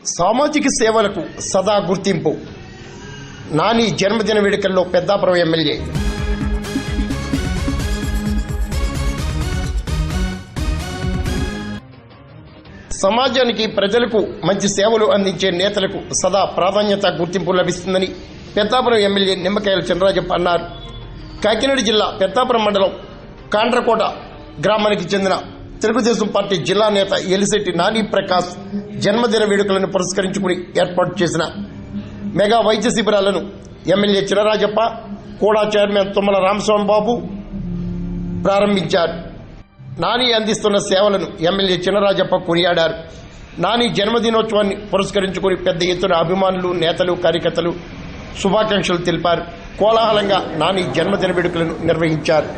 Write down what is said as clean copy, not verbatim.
సామాజిక సేవలకు సదా గుర్తింపు. నాని జన్మదిన వేడుకల్లో పెద్దాపురం ఎమ్మెల్యే. సమాజానికి ప్రజలకు మంచి సేవలు అందించే నేతలకు సదా ప్రాధాన్యత గుర్తింపు లభిస్తుందని పెద్దాపురం ఎమ్మెల్యే నిమ్మకాయల చినరాజప్ప అన్నారు. కాకినాడ జిల్లా పెద్దాపురం మండలం కాండ్రకోట గ్రామానికి చెందిన తెలుగుదేశం పార్టీ జిల్లా నేత ఎలిశెట్టి నాని ప్రకాష్ జన్మదిన వేడుకలను పురస్కరించుకుని ఏర్పాటు చేసిన మెగా వైద్య శిబిరాలను ఎమ్మెల్యే చినరాజప్ప, కూడా చైర్మన్ తుమ్మల రామస్వామి బాబు ప్రారంభించారు. నాని అందిస్తున్న సేవలను ఎమ్మెల్యే చినరాజప్ప కొనియాడారు. నాని జన్మదినోత్సవాన్ని పురస్కరించుకుని పెద్ద ఎత్తున అభిమానులు, నేతలు, కార్యకర్తలు శుభాకాంక్షలు తెలిపారు. కోలాహలంగా నాని జన్మదిన వేడుకలను నిర్వహించారు.